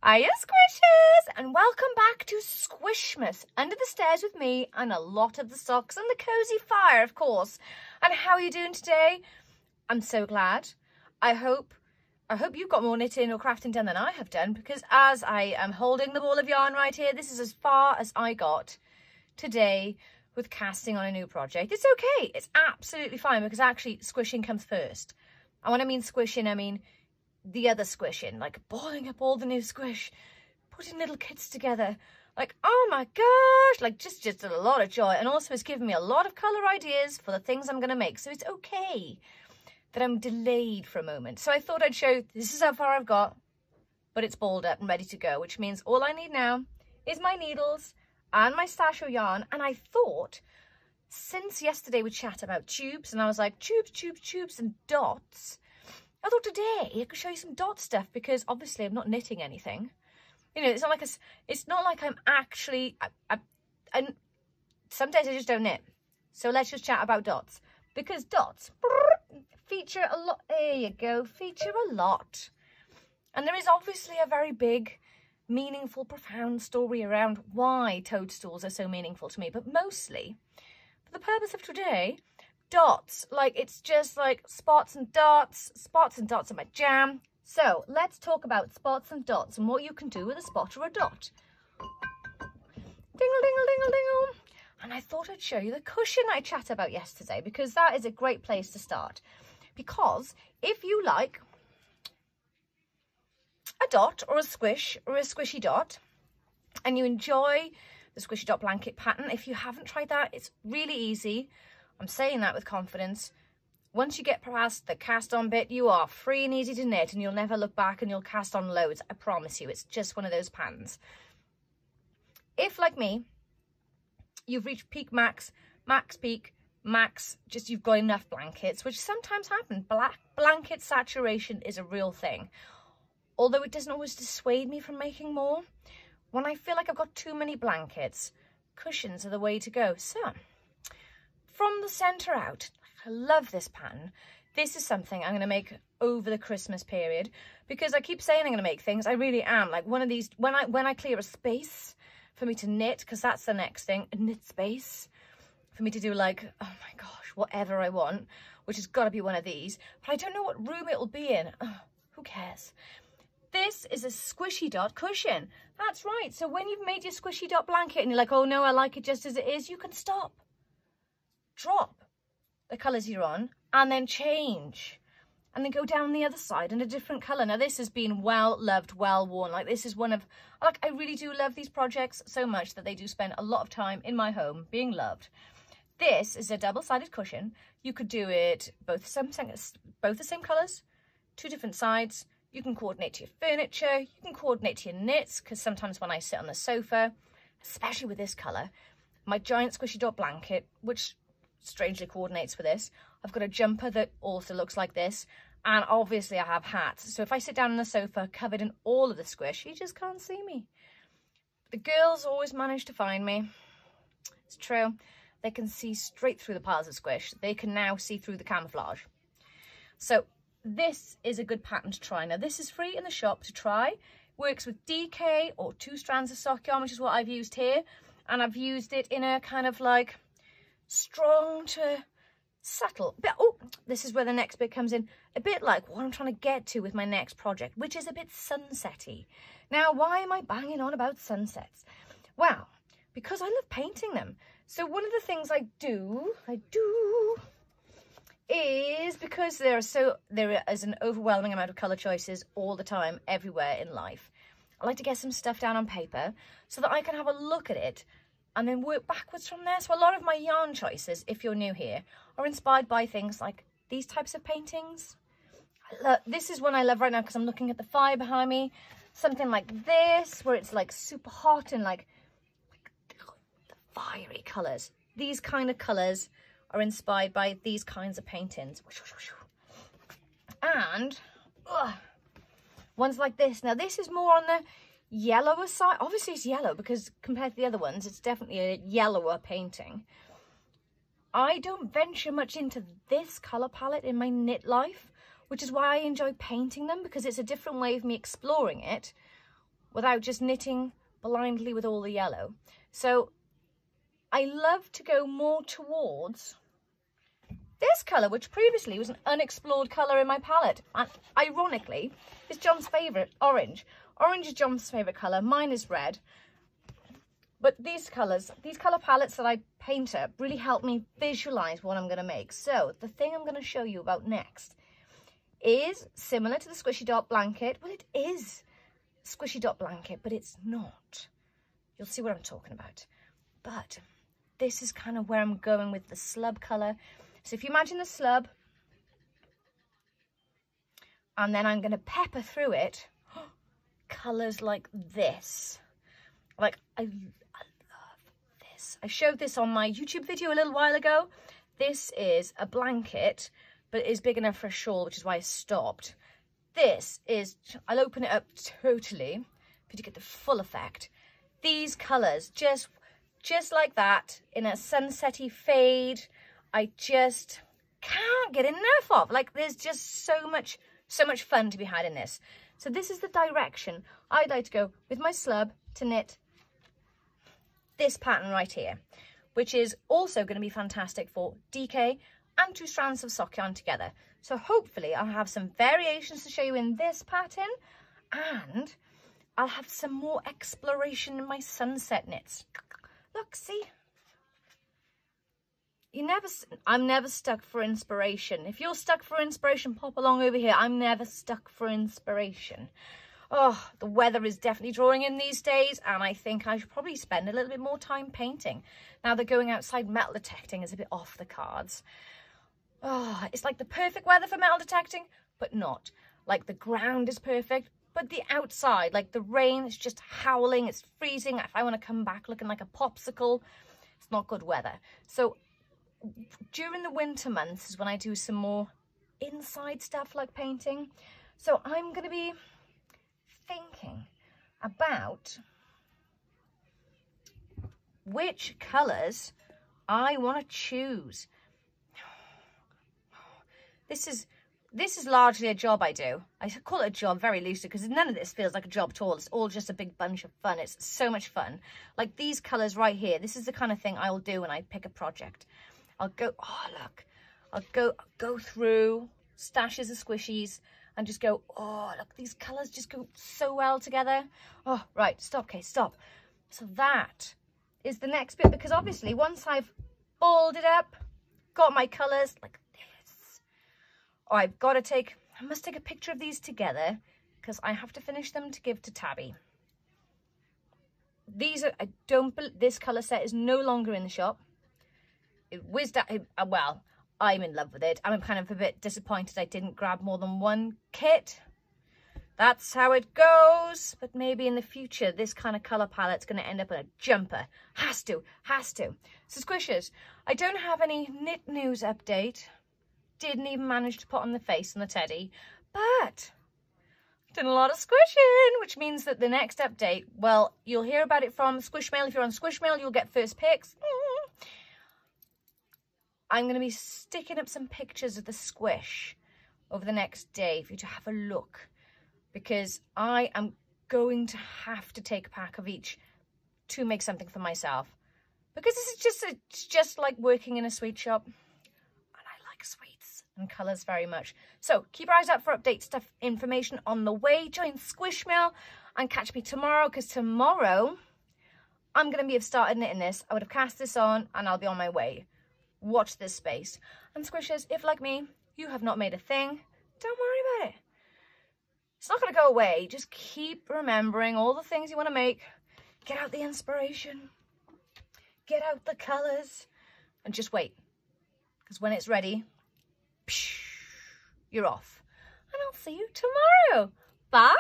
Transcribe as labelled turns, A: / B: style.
A: Hiya Squishers, and welcome back to Squishmas, under the stairs with me and a lot of the socks and the cozy fire, of course. And how are you doing today? I'm so glad. I hope you've got more knitting or crafting done than I have done, because as I am holding the ball of yarn right here, this is as far as I got today with casting on a new project. It's okay. It's absolutely fine, because actually squishing comes first. And when I mean squishing, I mean the other squishing, like balling up all the new squish, putting little kits together, like, oh my gosh, like just a lot of joy. And also it's given me a lot of colour ideas for the things I'm going to make. So it's okay that I'm delayed for a moment. So I thought I'd show, this is how far I've got, but it's balled up and ready to go, which means all I need now is my needles and my stash of yarn. And I thought, since yesterday we chat about tubes, and I was like, tubes and dots, I thought today I could show you some dot stuff, because obviously I'm not knitting anything. You know, it's not like I'm actually, and some days I just don't knit. So let's just chat about dots, because dots feature a lot. There you go, feature a lot. And there is obviously a very big, meaningful, profound story around why toadstools are so meaningful to me. But mostly, for the purpose of today, dots, like, it's just like spots and dots are my jam. So let's talk about spots and dots and what you can do with a spot or a dot. Dingle, dingle, dingle, dingle. And I thought I'd show you the cushion I chatted about yesterday, because that is a great place to start. Because if you like a dot or a squish or a squishy dot, and you enjoy the squishy dot blanket pattern, if you haven't tried that, it's really easy. I'm saying that with confidence. Once you get past the cast on bit, you are free and easy to knit, and you'll never look back, and you'll cast on loads. I promise you, it's just one of those patterns. If, like me, you've reached peak max, just you've got enough blankets, which sometimes happen. Blanket saturation is a real thing. Although it doesn't always dissuade me from making more. When I feel like I've got too many blankets, cushions are the way to go. So, from the centre out, I love this pattern. This is something I'm going to make over the Christmas period, because I keep saying I'm going to make things. I really am. Like one of these, when I clear a space for me to knit, because that's the next thing, a knit space for me to do, like, oh my gosh, whatever I want, which has got to be one of these. But I don't know what room it'll be in. Oh, who cares? This is a squishy dot cushion. That's right. So when you've made your squishy dot blanket and you're like, oh no, I like it just as it is, you can stop. Drop the colours you're on and then change, and then go down the other side in a different colour. Now this has been well loved, well worn. Like, this is one of, like, I really do love these projects so much that they do spend a lot of time in my home being loved. This is a double-sided cushion. You could do it both the same colours, two different sides. You can coordinate to your furniture, you can coordinate to your knits, because sometimes when I sit on the sofa, especially with this colour, my giant squishy dot blanket, which strangely coordinates with this, I've got a jumper that also looks like this, and obviously I have hats. So if I sit down on the sofa covered in all of the squish, you just can't see me. The girls always manage to find me. It's true. They can see straight through the piles of squish. They can now see through the camouflage. So this is a good pattern to try. Now this is free in the shop to try. Works with DK or 2 strands of sock yarn, which is what I've used here. And I've used it in a kind of like strong to subtle bit. Oh, this is where the next bit comes in, a bit like what I'm trying to get to with my next project, which is a bit sunsetty. Now, why am I banging on about sunsets? Well, because I love painting them. So one of the things I do is, because there is an overwhelming amount of colour choices all the time, everywhere in life, I like to get some stuff down on paper so that I can have a look at it and then work backwards from there. So a lot of my yarn choices, if you're new here, are inspired by things like these types of paintings. This is one I love right now because I'm looking at the fire behind me. Something like this, where it's like super hot and like the fiery colours. These kind of colours are inspired by these kinds of paintings. And ones like this. Now this is more on the yellower side. Obviously it's yellow because compared to the other ones, it's definitely a yellower painting. I don't venture much into this colour palette in my knit life, which is why I enjoy painting them, because it's a different way of me exploring it without just knitting blindly with all the yellow. So I love to go more towards this colour, which previously was an unexplored colour in my palette. And ironically, it's John's favourite, orange. Orange is John's favourite colour, mine is red. But these colours, these colour palettes that I paint up really help me visualise what I'm going to make. So the thing I'm going to show you about next is similar to the squishy dot blanket. Well, it is squishy dot blanket, but it's not. You'll see what I'm talking about. But this is kind of where I'm going with the slub colour. So if you imagine the slub, and then I'm going to pepper through it colours like this. Like, I love this. I showed this on my YouTube video a little while ago. This is a blanket, but it is big enough for a shawl, which is why I stopped. This is, I'll open it up totally for you to get the full effect. These colours, just like that, in a sunsetty fade, I just can't get enough of. Like, there's just so much fun to be had in this. So this is the direction I'd like to go with my slub to knit this pattern right here, which is also going to be fantastic for DK and 2 strands of sock yarn together. So hopefully I'll have some variations to show you in this pattern, and I'll have some more exploration in my sunset knits. Look, see? I'm never stuck for inspiration. If you're stuck for inspiration, pop along over here. I'm never stuck for inspiration. Oh, the weather is definitely drawing in these days, and I think I should probably spend a little bit more time painting. Now that going outside metal detecting is a bit off the cards. Oh, it's like the perfect weather for metal detecting, but not. Like, the ground is perfect, but the outside, like the rain, is just howling, it's freezing. If I want to come back looking like a popsicle, it's not good weather. So during the winter months is when I do some more inside stuff like painting. So I'm going to be thinking about which colours I want to choose. This is largely a job I do. I call it a job very loosely because none of this feels like a job at all. It's all just a big bunch of fun. It's so much fun. Like these colours right here. This is the kind of thing I will do when I pick a project. I'll go, oh look, I'll go through stashes of squishies and just go, oh look, these colours just go so well together. Oh, right, stop, Kate, stop. So that is the next bit, because obviously once I've balled it up, got my colours like this, oh, I must take a picture of these together because I have to finish them to give to Tabby. These are, this colour set is no longer in the shop. It whizzed out, well, I'm in love with it. I'm kind of a bit disappointed I didn't grab more than one kit. That's how it goes. But maybe in the future, this kind of colour palette's going to end up in a jumper. Has to. So Squishers, I don't have any knit news update. Didn't even manage to put on the face on the teddy. But done a lot of squishing, which means that the next update, well, you'll hear about it from Squishmail. If you're on Squishmail, you'll get first picks. I'm going to be sticking up some pictures of the squish over the next day for you to have a look, because I am going to have to take a pack of each to make something for myself, because this is it's just like working in a sweet shop, and I like sweets and colours very much. So keep your eyes out for update stuff, information on the way. Join Squishmail and catch me tomorrow, because tomorrow I'm going to have started knitting this. I would have cast this on and I'll be on my way. Watch this space. And Squishers, if like me, you have not made a thing, don't worry about it. It's not going to go away. Just keep remembering all the things you want to make. Get out the inspiration. Get out the colours. And just wait. Because when it's ready, you're off. And I'll see you tomorrow. Bye.